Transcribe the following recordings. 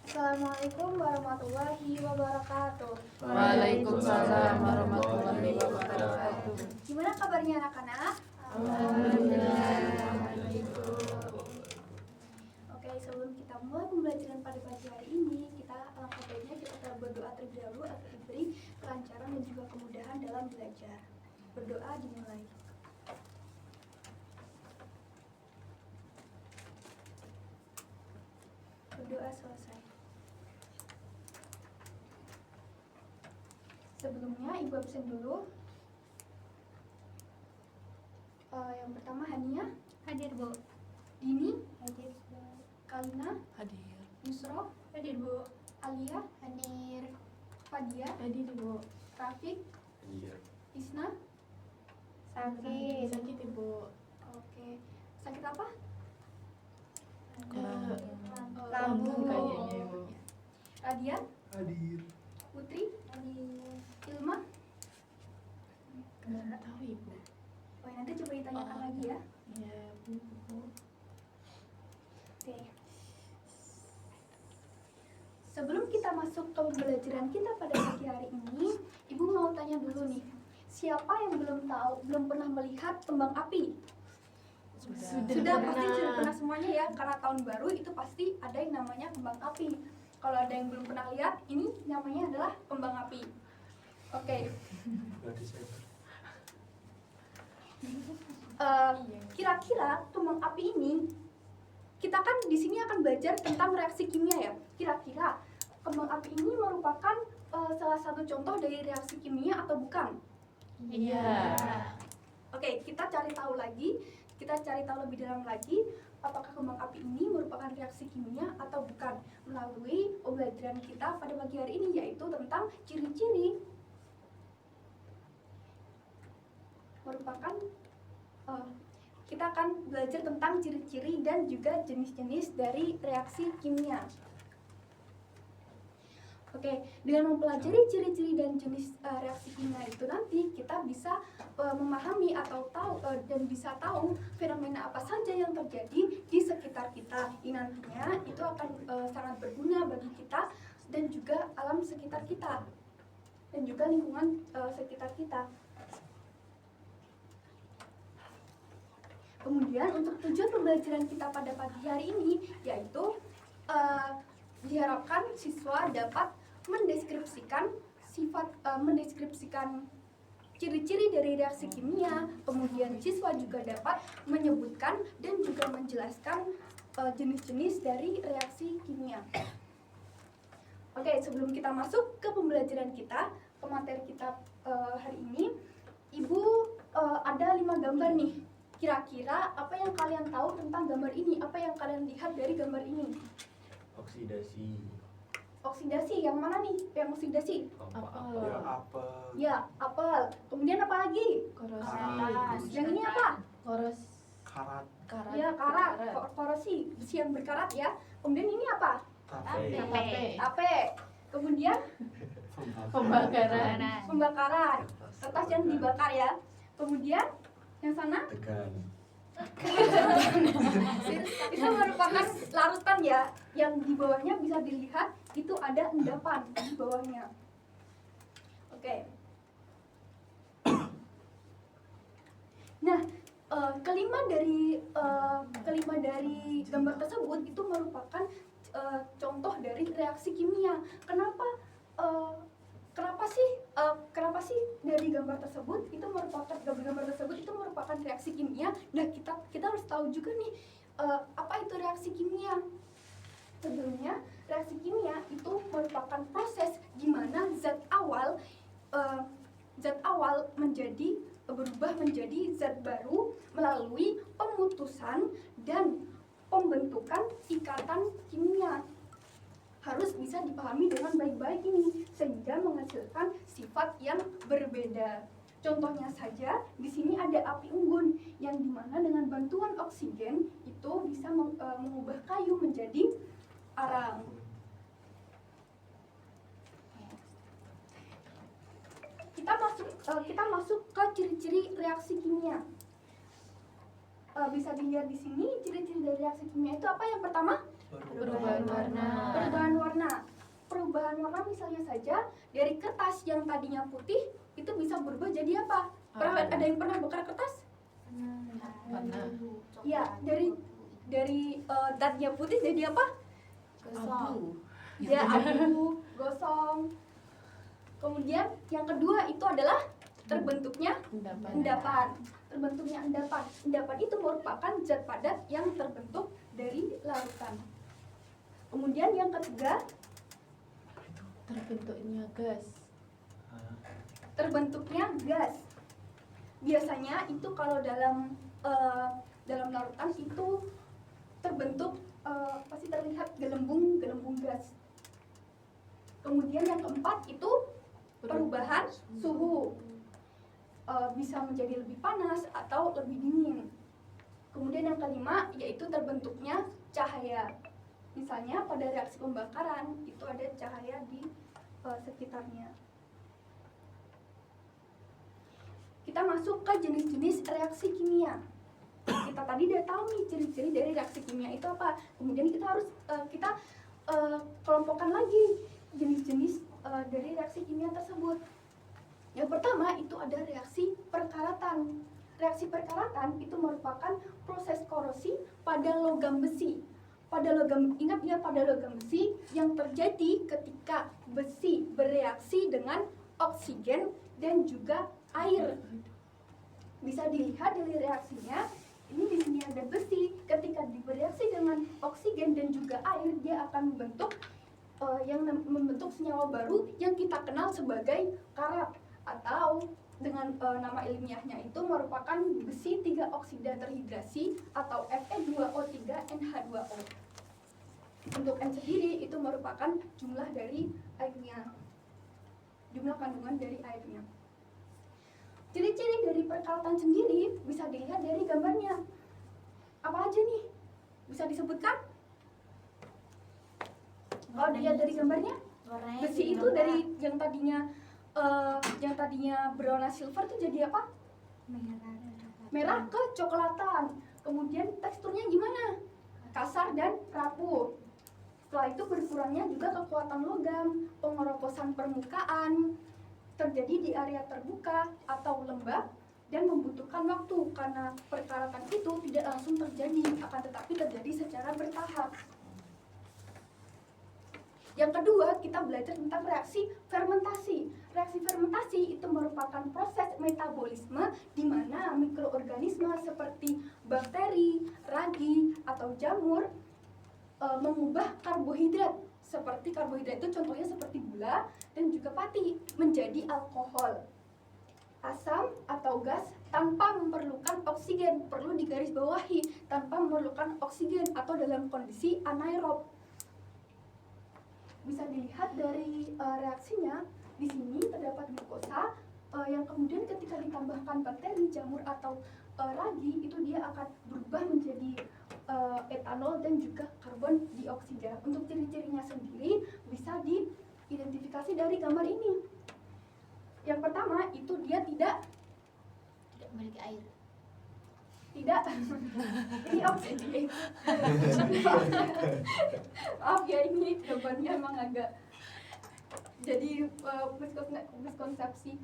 Assalamualaikum warahmatullahi wabarakatuh. Waalaikumsalam warahmatullahi wabarakatuh. Gimana kabarnya anak-anak? Alhamdulillah. Oke, sebelum kita mulai pembelajaran pada pagi hari ini, alangkah baiknya kita berdoa terlebih dahulu agar diberi kelancaran dan juga kemudahan dalam belajar. Berdoa dimulai. Berdoa selesai. Sebelumnya Ibu absen dulu. Yang pertama Hania. Hadir, Bu. Dini. Hadir, Bu. Kalina. Hadir. Yusro. Hadir, Bu. Alia. Hadir. Fadia. Hadir, Bu. Rafiq. Iya. Isna. Sakit. Sakit, Ibu. Oke. Sakit apa? Lambung. Kayaknya, Ibu. Radian. Hadir. Putri. Hadir. Ilma. Nggak tahu, Ibu. Oh, nanti coba ditanyakan lagi ya. Iya, Bu. Oke. Sebelum kita masuk ke pembelajaran kita pada pagi hari ini, Ibu mau tanya dulu nih. Siapa yang belum pernah melihat kembang api? Sudah pasti sudah pernah semuanya ya, karena tahun baru itu pasti ada yang namanya kembang api. Kalau ada yang belum pernah lihat, ini namanya adalah kembang api. Oke. Kira-kira kembang api ini, kita kan di sini akan belajar tentang reaksi kimia ya. Kira-kira kembang api ini merupakan salah satu contoh dari reaksi kimia atau bukan? Iya. Oke, kita cari tahu lebih dalam lagi apakah kembang api ini merupakan reaksi kimia atau bukan melalui pembelajaran kita pada pagi hari ini, yaitu tentang ciri-ciri kita akan belajar tentang ciri-ciri dan juga jenis-jenis dari reaksi kimia. Oke, dengan mempelajari ciri-ciri dan jenis reaksi kimia itu nanti kita bisa memahami atau tahu dan bisa tahu fenomena apa saja yang terjadi di sekitar kita. Ini nantinya itu akan sangat berguna bagi kita dan juga alam sekitar kita dan juga lingkungan sekitar kita. Kemudian untuk tujuan pembelajaran kita pada pagi hari ini yaitu diharapkan siswa dapat mendeskripsikan ciri-ciri dari reaksi kimia. Kemudian siswa juga dapat menyebutkan dan juga menjelaskan jenis-jenis dari reaksi kimia. Oke, sebelum kita masuk ke pembelajaran kita, ke materi kita hari ini, Ibu ada 5 gambar nih. Kira-kira apa yang kalian tahu tentang gambar ini? Apa yang kalian lihat dari gambar ini? Oksidasi. Oksidasi, yang mana nih? Yang oksidasi? Apel. Ya, apel. Ya, apel. Kemudian apa lagi? Korosi. Yang ini apa? Karat. Karat. Ya, karat. Korosi, besi yang berkarat ya. Kemudian ini apa? Tape. Tape. Kemudian Pembakaran. pembakaran. Kertas yang dibakar ya. Kemudian yang sana Tegan. itu merupakan larutan ya, yang di bawahnya bisa dilihat itu ada endapan di bawahnya. Oke. Nah, kelima dari gambar tersebut itu merupakan contoh dari reaksi kimia. Kenapa sih dari gambar tersebut itu merupakan reaksi kimia? Nah, kita harus tahu juga nih apa itu reaksi kimia. Sebelumnya, reaksi kimia itu merupakan proses di mana zat awal berubah menjadi zat baru melalui pemutusan dan pembentukan ikatan kimia. Harus bisa dipahami dengan baik-baik ini sehingga menghasilkan sifat yang berbeda. Contohnya saja, di sini ada api unggun yang dimana dengan bantuan oksigen itu bisa mengubah kayu menjadi arang. Kita masuk ke ciri-ciri reaksi kimia. Bisa dilihat di sini ciri-ciri dari reaksi kimia itu apa? Yang pertama, Perubahan warna. perubahan warna. misalnya saja dari kertas yang tadinya putih itu bisa berubah jadi apa? Ada yang pernah bakar kertas? Pernah. Ya, dari tadinya putih jadi apa? Abu. Ya, abu, gosong. Kemudian yang kedua itu adalah terbentuknya endapan. Terbentuknya endapan. Endapan itu merupakan zat padat yang terbentuk dari larutan. Kemudian yang ketiga, Terbentuknya gas. terbentuknya gas. Biasanya itu kalau dalam larutan itu terbentuk pasti terlihat gelembung gas. Kemudian yang keempat itu perubahan suhu. Bisa menjadi lebih panas atau lebih dingin. Kemudian yang kelima yaitu terbentuknya cahaya. Misalnya pada reaksi pembakaran itu ada cahaya di sekitarnya. Kita masuk ke jenis-jenis reaksi kimia. Kita tadi udah tahu nih ciri-ciri dari reaksi kimia itu apa. Kemudian kita harus kelompokkan lagi jenis-jenis dari reaksi kimia tersebut. Yang pertama itu ada reaksi perkaratan. Reaksi perkaratan itu merupakan proses korosi pada logam besi. Ingat ya, pada logam besi yang terjadi ketika besi bereaksi dengan oksigen dan juga air. Bisa dilihat dari reaksinya. Ini di sini ada besi. Ketika bereaksi dengan oksigen dan juga air, dia akan membentuk senyawa baru yang kita kenal sebagai karat, atau dengan nama ilmiahnya itu merupakan besi 3 oksida terhidrasi atau Fe2O3NH2O. Untuk N sendiri itu merupakan jumlah dari airnya, jumlah kandungan dari airnya. Ciri-ciri dari perkaratan sendiri bisa dilihat dari gambarnya. Apa aja nih? Bisa disebutkan? Kalau dilihat dari gambarnya, besi itu dari yang tadinya berwarna silver tuh jadi apa? Merah kecoklatan. Kemudian teksturnya gimana? Kasar dan rapuh. Setelah itu berkurangnya juga kekuatan logam, pengeroposan permukaan terjadi di area terbuka atau lembab dan membutuhkan waktu karena perkaratan itu tidak langsung terjadi, akan tetapi terjadi secara bertahap. Yang kedua, kita belajar tentang reaksi fermentasi. Reaksi fermentasi itu merupakan proses metabolisme di mana mikroorganisme seperti bakteri, ragi, atau jamur mengubah karbohidrat. Seperti karbohidrat itu contohnya seperti gula dan juga pati menjadi alkohol, asam atau gas tanpa memerlukan oksigen. Perlu digarisbawahi, tanpa memerlukan oksigen atau dalam kondisi anaerob. Bisa dilihat dari reaksinya, di sini terdapat glukosa yang kemudian ketika ditambahkan bakteri, jamur atau ragi itu dia akan berubah menjadi etanol dan juga karbon dioksida. Untuk ciri-cirinya sendiri bisa diidentifikasi dari gambar ini. Yang pertama itu dia tidak memiliki air. Tidak, ini oksigen. Maaf ya, ini gambarnya emang agak jadi miskonsepsi.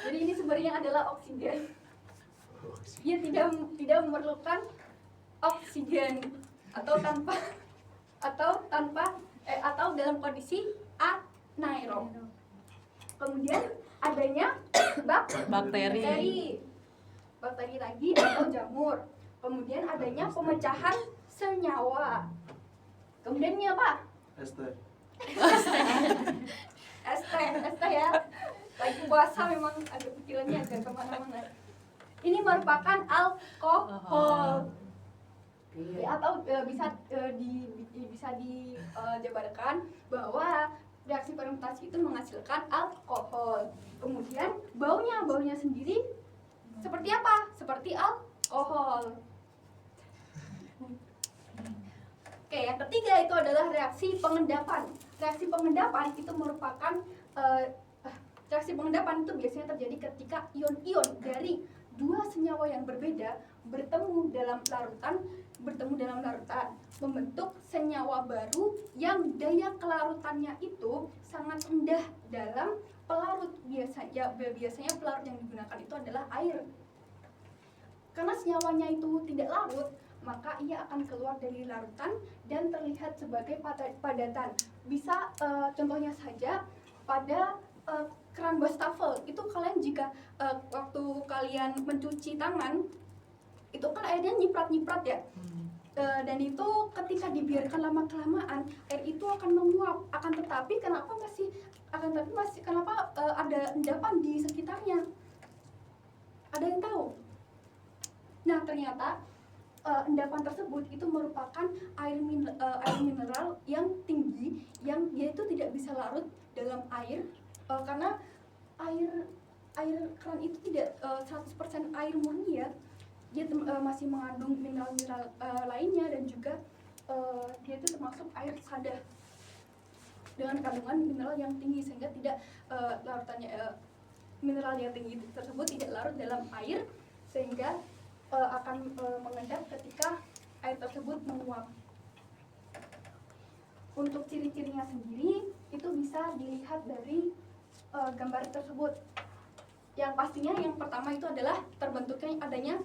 Jadi ini sebenarnya adalah oksigen. Dia tidak memerlukan oksigen atau dalam kondisi anaerob. Kemudian adanya bakteri ragi atau jamur. Kemudian adanya pemecahan senyawa. Kemudian ini apa? Ester. Ester ya. Lagi puasa memang agak pikirannya agak kemana-mana. Ini merupakan alkohol. Ya, atau bisa dijabarkan bahwa reaksi fermentasi itu menghasilkan alkohol. Kemudian baunya sendiri seperti apa? Seperti alkohol. Oke, yang ketiga itu adalah reaksi pengendapan. Reaksi pengendapan itu merupakan reaksi pengendapan itu biasanya terjadi ketika ion-ion dari dua senyawa yang berbeda bertemu dalam larutan, membentuk senyawa baru yang daya kelarutannya itu sangat rendah dalam pelarut. Biasanya pelarut yang digunakan itu adalah air. Karena senyawanya itu tidak larut, maka ia akan keluar dari larutan dan terlihat sebagai padatan. Bisa contohnya saja pada keran wastafel. Itu kalian jika waktu kalian mencuci tangan, itu kan airnya nyiprat-nyiprat ya. Dan itu ketika dibiarkan lama-kelamaan, air itu akan menguap. Kenapa ada endapan di sekitarnya? Ada yang tahu? Nah, ternyata endapan tersebut itu merupakan air mineral yang tinggi, yang dia itu tidak bisa larut dalam air, karena air keran itu tidak 100% air murni ya. Dia masih mengandung mineral-mineral lainnya, dan juga dia itu termasuk air sada dengan kandungan mineral yang tinggi, sehingga tidak mineral yang tinggi tersebut tidak larut dalam air, sehingga akan mengendap ketika air tersebut menguap. Untuk ciri-cirinya sendiri itu bisa dilihat dari gambar tersebut. Yang pastinya yang pertama itu adalah terbentuknya adanya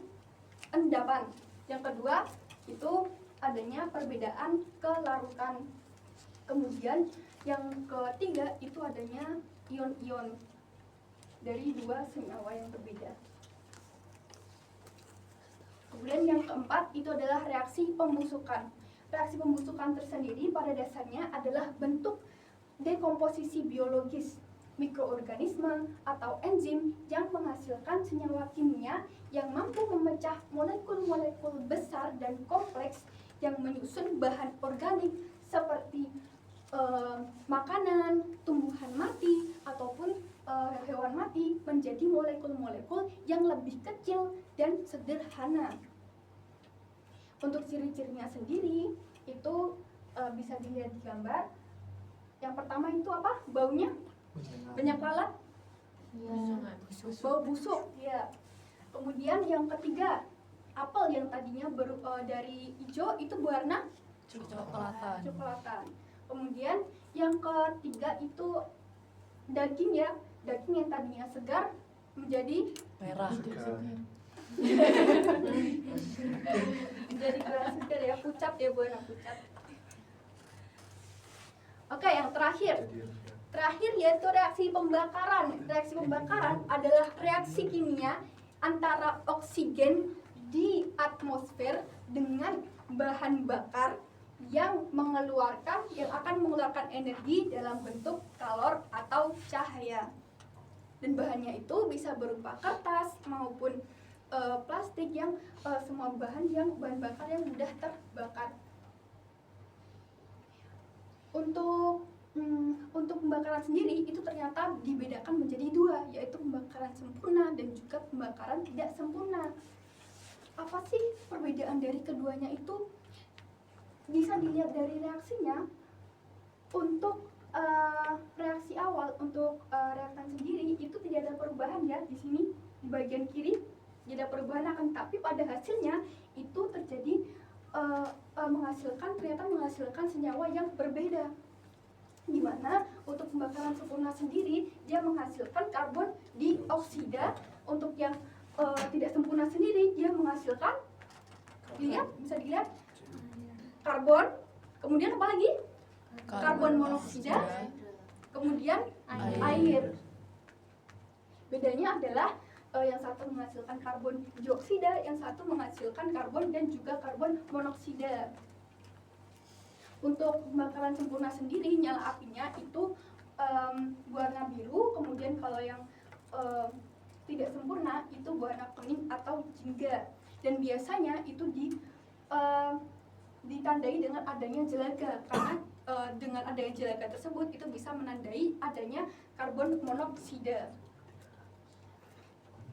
endapan. Yang kedua itu adanya perbedaan kelarutan. Kemudian yang ketiga itu adanya ion-ion dari dua senyawa yang berbeda. Kemudian yang keempat itu adalah reaksi pembusukan. Reaksi pembusukan tersendiri pada dasarnya adalah bentuk dekomposisi biologis mikroorganisme atau enzim yang menghasilkan senyawa kimia yang mampu memecah molekul-molekul besar dan kompleks yang menyusun bahan organik seperti makanan, tumbuhan mati, ataupun hewan mati menjadi molekul-molekul yang lebih kecil dan sederhana. Untuk ciri-cirinya sendiri itu bisa dilihat di gambar. Yang pertama itu apa? Baunya banyak lalat, bau busuk ya. Kemudian yang ketiga, apel yang tadinya dari hijau itu berwarna coklatan. Kemudian yang ketiga itu daging ya, daging yang tadinya segar menjadi merah. Menjadi kurang segar ya, pucat ya, berwarna pucat. Oke, yang terakhir yaitu reaksi pembakaran. Reaksi pembakaran adalah reaksi kimia antara oksigen di atmosfer dengan bahan bakar yang akan mengeluarkan energi dalam bentuk kalor atau cahaya. Dan bahannya itu bisa berupa kertas maupun plastik, yang semua bahan bakar yang mudah terbakar. Untuk pembakaran sendiri itu ternyata dibedakan menjadi dua, yaitu pembakaran sempurna dan juga pembakaran tidak sempurna. Apa sih perbedaan dari keduanya itu? Bisa dilihat dari reaksinya. Untuk reaksi awal, untuk reaktan sendiri itu tidak ada perubahan ya. Di sini di bagian kiri tidak ada perubahan, akan tapi pada hasilnya itu terjadi menghasilkan senyawa yang berbeda. Di mana untuk pembakaran sempurna sendiri dia menghasilkan karbon dioksida. Untuk yang tidak sempurna sendiri dia menghasilkan, bisa dilihat karbon, kemudian apa lagi? Karbon monoksida, kemudian air. Bedanya adalah yang satu menghasilkan karbon dioksida, yang satu menghasilkan karbon dan juga karbon monoksida. Untuk pembakaran sempurna sendiri nyala apinya itu warna biru, kemudian kalau yang tidak sempurna itu warna kuning atau jingga. Dan biasanya itu ditandai dengan adanya jelaga, karena dengan adanya jelaga tersebut itu bisa menandai adanya karbon monoksida.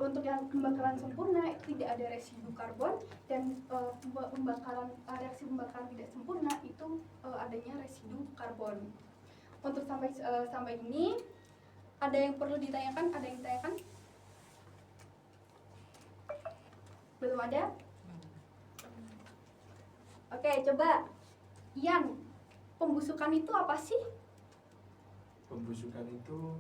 Untuk yang pembakaran sempurna itu tidak ada residu karbon, dan reaksi pembakaran tidak sempurna itu adanya residu karbon. Untuk sampai ini ada yang perlu ditanyakan? Ada yang ditanyakan? Belum ada? Oke, coba Ian, pembusukan itu apa sih? Pembusukan itu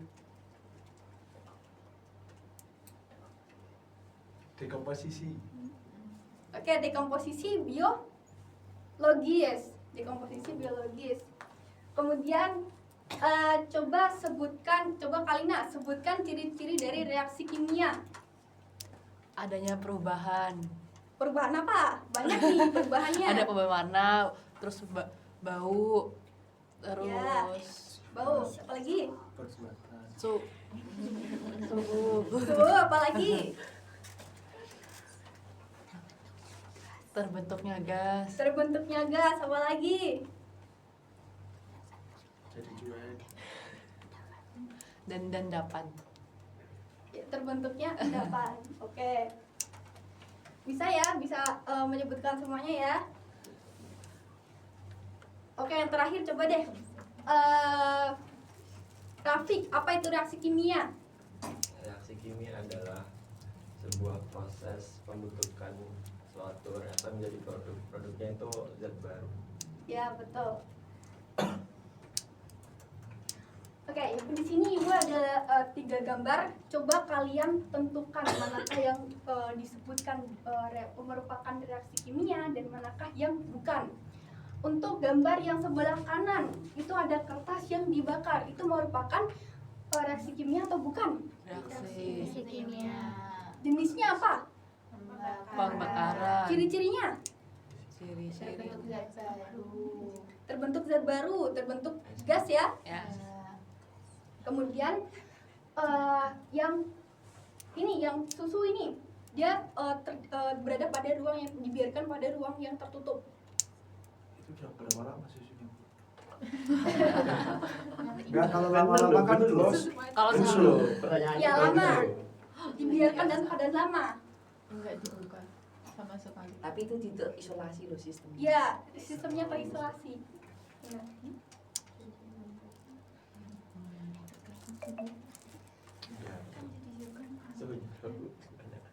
dekomposisi. Oke, dekomposisi biologis. Dekomposisi biologis. Kemudian coba Kalina sebutkan ciri-ciri dari reaksi kimia. Adanya perubahan. Perubahan apa? Banyak nih perubahannya. Ada perubahan warna, terus bau, terus Ya. Bau, apalagi? Perbuatan. suhu. Tuh, apalagi? Terbentuknya gas. Terbentuknya gas, apalagi? Jadi cuek. Dan dapat. Ya, terbentuknya endapan. Oke. Bisa ya, bisa menyebutkan semuanya ya. Oke, yang terakhir coba deh. Rafiq, apa itu reaksi kimia? Reaksi kimia adalah sebuah proses pembentukan suatu reaktor menjadi produk. Produknya itu zat baru. Ya, betul. Oke, di sini Ibu ada 3 gambar. Coba kalian tentukan manakah yang disebutkan merupakan reaksi kimia dan manakah yang bukan. Untuk gambar yang sebelah kanan itu ada kertas yang dibakar. Itu merupakan reaksi kimia atau bukan? Reaksi kimia. Jenisnya apa? pembakaran. Ciri-cirinya? Ciri-ciri. Terbentuk zat baru, terbentuk gas ya. Ya. Kemudian yang susu ini dia berada pada ruang yang dibiarkan pada ruang yang tertutup. Itu udah berapa lama susunya? Enggak, kalau lama-lama kan los. Kalau Terus sama loh, pertanyaan Ya, itu lama. loh. Dibiarkan dalam keadaan lama. enggak dibuka sama sekali. Tapi itu tidak isolasi loh sistemnya. Ya, sistemnya terisolasi. Nah, Iya.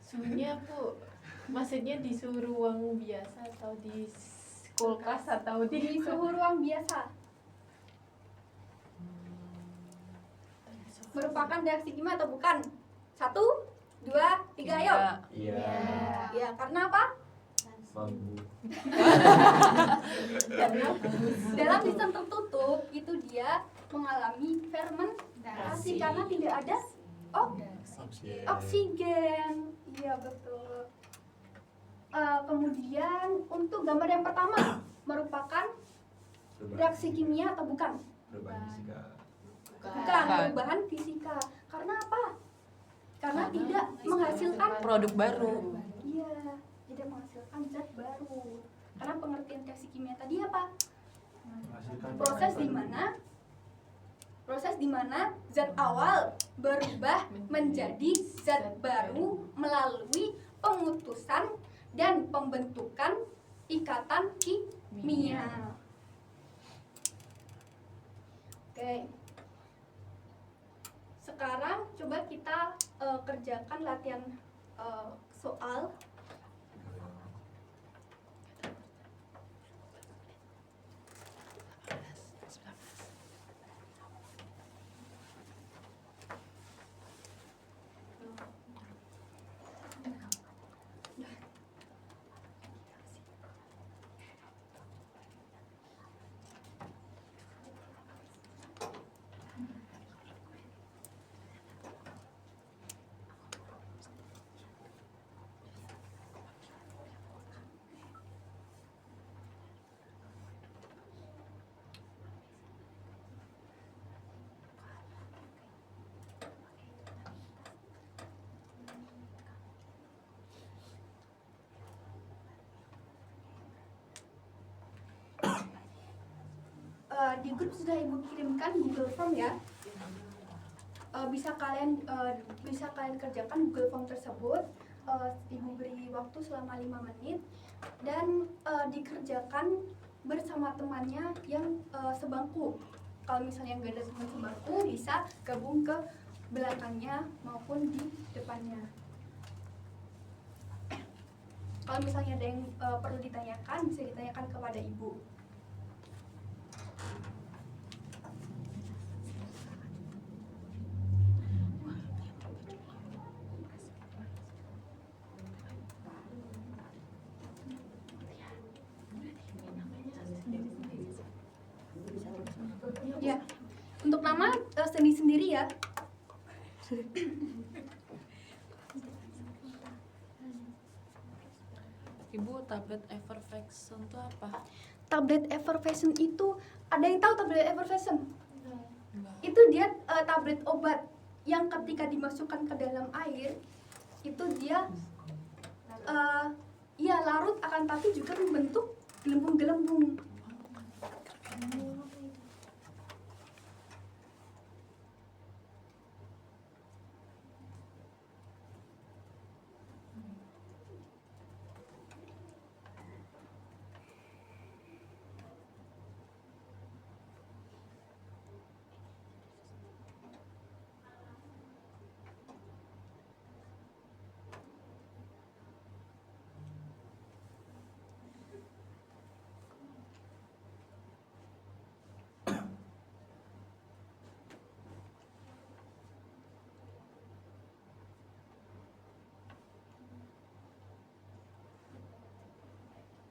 Suhunya Bu, maksudnya di suhu ruang biasa atau di kulkas atau di di suhu ruang biasa. Merupakan reaksi kimia atau bukan? 1, 2, 3, ayo. Iya. Ya, karena apa? Mampu. Dalam sistem tertutup itu dia mengalami fermentasi karena tidak ada oksigen. Iya, betul. Kemudian untuk gambar yang pertama merupakan reaksi kimia atau bukan? Perubahan fisika. Bukan, perubahan fisika. Karena apa? Karena tidak menghasilkan produk baru. Iya, tidak menghasilkan zat baru. Karena pengertian reaksi kimia tadi apa? Menghasilkan Proses di mana zat awal berubah menjadi zat baru melalui pemutusan dan pembentukan ikatan kimia. Oke. Sekarang coba kita kerjakan latihan soal. Di grup sudah Ibu kirimkan Google Form ya. Bisa kalian kerjakan Google Form tersebut. Ibu beri waktu selama 5 menit dan dikerjakan bersama temannya yang sebangku. Kalau misalnya nggak ada teman sebangku, bisa gabung ke belakangnya maupun di depannya. Kalau misalnya ada yang perlu ditanyakan, bisa ditanyakan kepada ibu. Ya, untuk nama sendiri-sendiri ya. Ibu, tablet Everfection itu apa? Tablet Everfashion itu, ada yang tahu tablet Everfashion? Enggak. Itu dia tablet obat yang ketika dimasukkan ke dalam air itu dia ya larut, akan tapi juga membentuk gelembung-gelembung.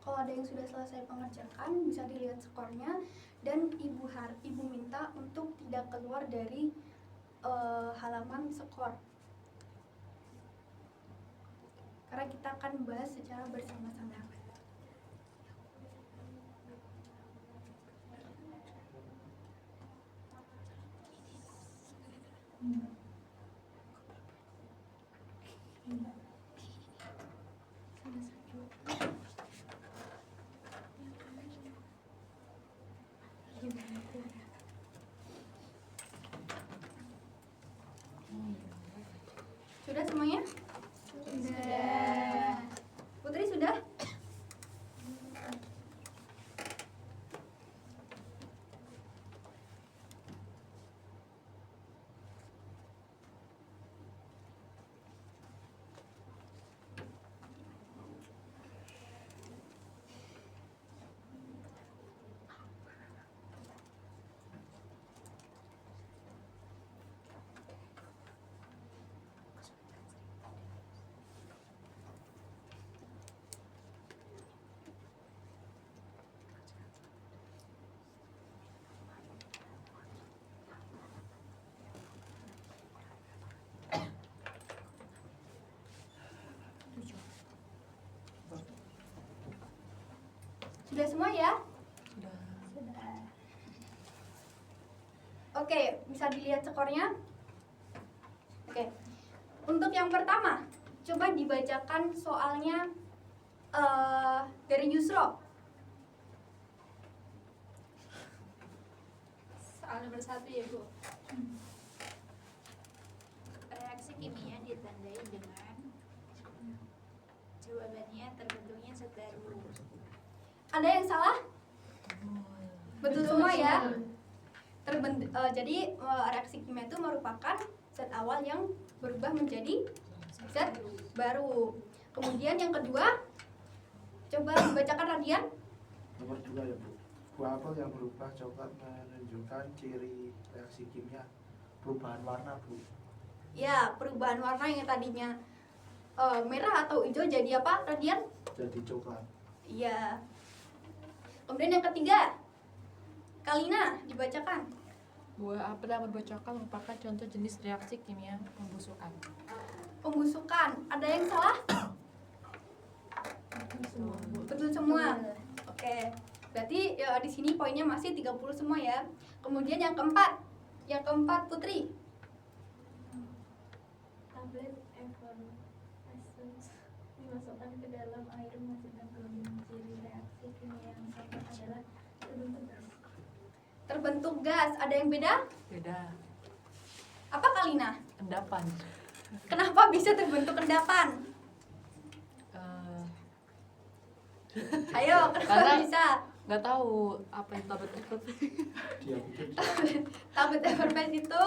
Kalau ada yang sudah selesai pengerjakan, bisa dilihat skornya, dan ibu minta untuk tidak keluar dari halaman skor, karena kita akan bahas secara bersama-sama. Sudah semuanya? Sudah. Putri sudah? Sudah semua ya? Sudah. Oke, bisa dilihat skornya. Oke, untuk yang pertama, coba dibacakan soalnya dari Yusro. Soal nomor 1 ya Bu. Reaksi kimia ditandai dengan jawabannya terbentuknya zat baru. Ada yang salah? Betul semua ya? Jadi reaksi kimia itu merupakan zat awal yang berubah menjadi zat baru. Kemudian yang kedua, coba dibacakan Radian. Nomor 2 ya Bu. Buah apel yang berubah coklat menunjukkan ciri reaksi kimia perubahan warna Bu. Ya, perubahan warna yang tadinya merah atau hijau jadi apa, Radian? Jadi coklat. Iya. Kemudian yang ketiga, Kalina, dibacakan. Buah apel yang berbuah coklat merupakan contoh jenis reaksi kimia pembusukan. Pembusukan, ada yang salah? Betul semua. Oke. Berarti ya, di sini poinnya masih 30 semua ya. Kemudian yang keempat Putri. Tablet Everfashion dimasukkan ke dalam air menghasilkan gelembung. Ciri reaksi kimia yang sama adalah terbentuk gas. Terbentuk gas, ada yang beda? Beda. Apa Kalina? Endapan. Kenapa bisa terbentuk endapan? Ayo, kenapa Karena- bisa? Nggak tahu apa yang tablet itu. Dia pikir Tablet Everfast itu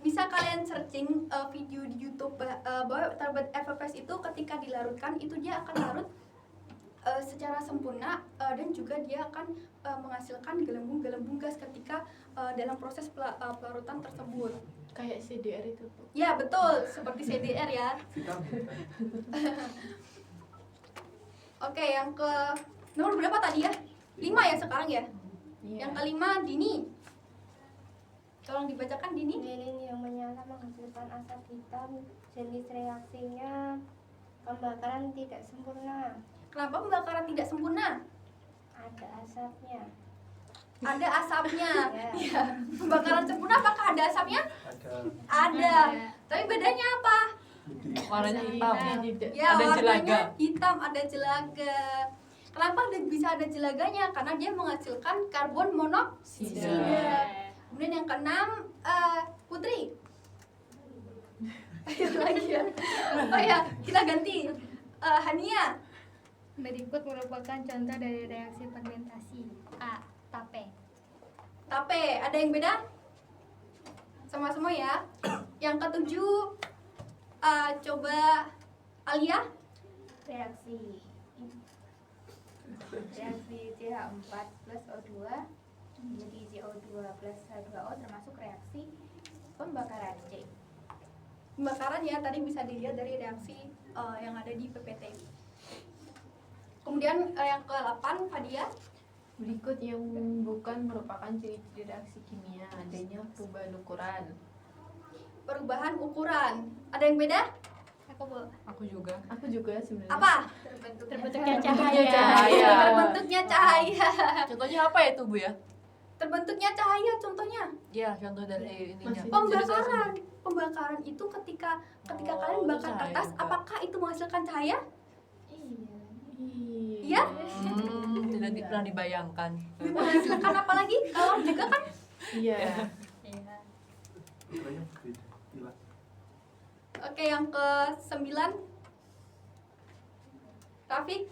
bisa kalian searching video di YouTube bahwa terbentuk effervescence itu ketika dilarutkan itu dia akan larut secara sempurna dan juga dia akan menghasilkan gelembung-gelembung gas ketika dalam proses pelarutan tersebut. Kayak CDR itu tuh. Ya betul, seperti CDR ya. Vitamin. Oke, yang ke nomor berapa tadi ya? 5 ya sekarang ya? Iya. Yang kelima, Dini. Tolong dibacakan, Dini. Lilin yang menyala menghasilkan asap hitam, jenis reaksinya pembakaran tidak sempurna. Kenapa pembakaran tidak sempurna? Ada asapnya. Ada asapnya. Ya. Ya. Pembakaran sempurna apakah ada asapnya? Ada Ada. Tapi bedanya apa? putih. Warnanya hitam. Ya, Ada warnanya jelaga. hitam, ada jelaga. Kenapa bisa ada jelaganya? Karena dia menghasilkan karbon monoksida. Kemudian yang keenam, Putri. Ayo lagi ya. Oh ya, kita ganti. Hania. Berikut merupakan contoh dari reaksi fermentasi. A. Tape. Tape, ada yang beda? Sama-sama ya. Yang ketujuh, coba Alia. Reaksi CH4 plus O2 menjadi CO2 plus H2O termasuk reaksi pembakaran C. Pembakaran ya, tadi bisa dilihat dari reaksi yang ada di PPT. Kemudian yang ke-8, Fadia. Berikut yang bukan merupakan ciri-ciri reaksi kimia, adanya perubahan ukuran. Perubahan ukuran. Ada yang beda? Aku juga sebenarnya. Apa? Terbentuknya Cahaya. Terbentuknya cahaya. Contohnya apa ya tuh Bu ya? Terbentuknya cahaya contohnya. Iya, contoh dari ininya. Oh, Pembakaran. Pembakaran itu ketika kalian bakar cahaya kertas, juga. apakah itu menghasilkan cahaya? Iya. Iya. Tidak pernah dibayangkan. Menghasilkan apa lagi? Kalau juga kan Iya. Putranya beda. Gila. oke, yang ke-9, Rafiq.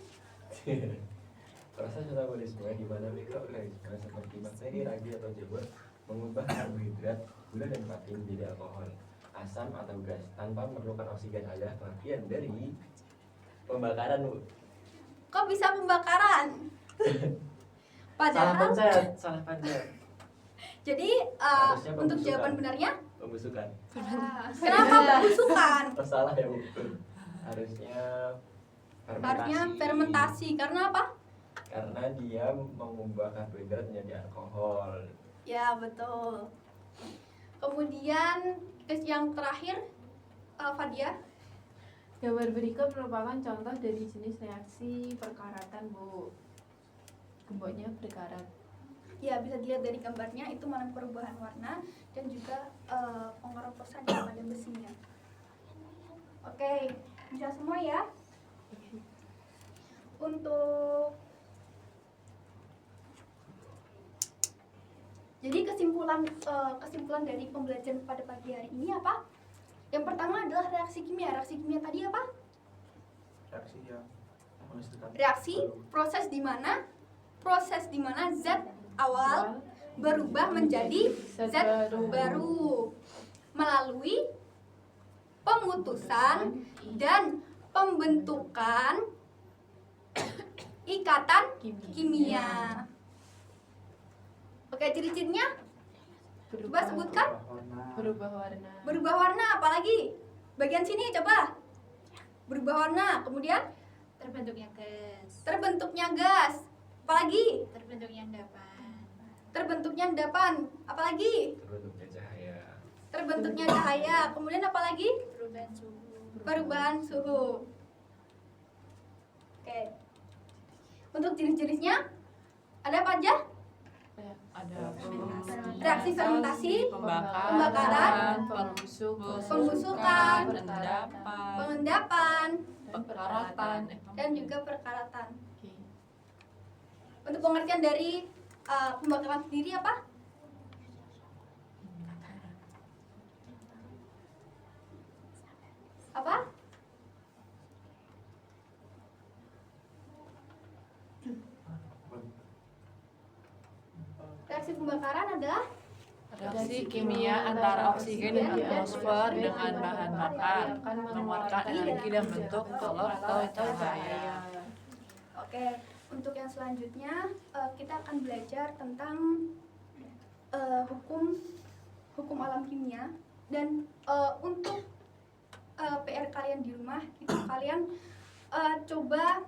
Proses metabolisme di mana mikroorganisme seperti bakteri, ragi atau jamur mengubah karbohidrat, gula dan protein menjadi alkohol, asam atau gas tanpa memerlukan oksigen adalah bagian dari pembakaran, Bu. Kok bisa pembakaran? Padahal Salah pencet. jadi Harusnya untuk pembusukan. jawaban benarnya Pembusukan. kenapa pembusukan? Oh, salah ya, Bu. Harusnya Harusnya fermentasi. Karena apa? Karena dia mengubah karbohidrat menjadi alkohol. Ya, betul. Kemudian yang terakhir, Fadia. Gambar berikut merupakan contoh dari jenis reaksi perkaratan, Bu. Gemboknya berkarat. Ya, bisa dilihat dari gambarnya itu mana perubahan warna dan juga pengeroposan yang pada besinya. Oke, bisa semua ya. Untuk jadi kesimpulan dari pembelajaran pada pagi hari ini apa? Yang pertama adalah reaksi kimia. Reaksi kimia tadi apa? Reaksi yang menghasilkan Reaksi proses di mana zat awal berubah menjadi zat baru melalui pemutusan dan pembentukan ikatan kimia. Oke, ciri-cirinya coba sebutkan. Berubah warna. Berubah warna, apalagi? Bagian sini coba. Berubah warna, kemudian Terbentuknya gas. terbentuknya gas. Apalagi? Terbentuknya endapan. Terbentuknya endapan. Apalagi? Terbentuknya cahaya. Terbentuknya cahaya. Kemudian apalagi? Perubahan suhu. Perubahan suhu. Oke. Untuk jenis-jenisnya ada apa aja? Ada Reaksi fermentasi, pembakaran, pembusukan, pengendapan, perkaratan, dan juga perkaratan. Oke. Untuk pengertian dari pembakaran sendiri apa? Apa? Reaksi pembakaran adalah Reaksi kimia antara oksigen dan atmosfer dengan bahan bakar mengeluarkan energi dan bentuk balok atau cahaya. Oke, untuk yang selanjutnya kita akan belajar tentang hukum alam kimia. Dan untuk PR kalian di rumah itu kalian coba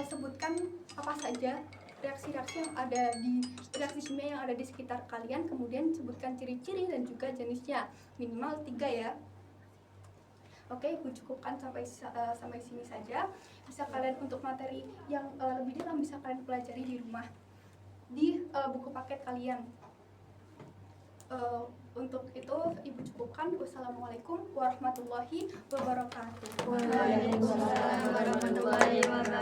sebutkan apa saja reaksi-reaksi yang ada di reaksi kimia yang ada di sekitar kalian, kemudian sebutkan ciri-ciri dan juga jenisnya, minimal 3 ya. Oke, aku cukupkan sampai sini saja. Bisa kalian untuk materi yang lebih dalam bisa kalian pelajari di rumah di buku paket kalian. Untuk itu Ibu cukupkan. Wassalamualaikum warahmatullahi wabarakatuh. Waalaikumsalam warahmatullahi wabarakatuh.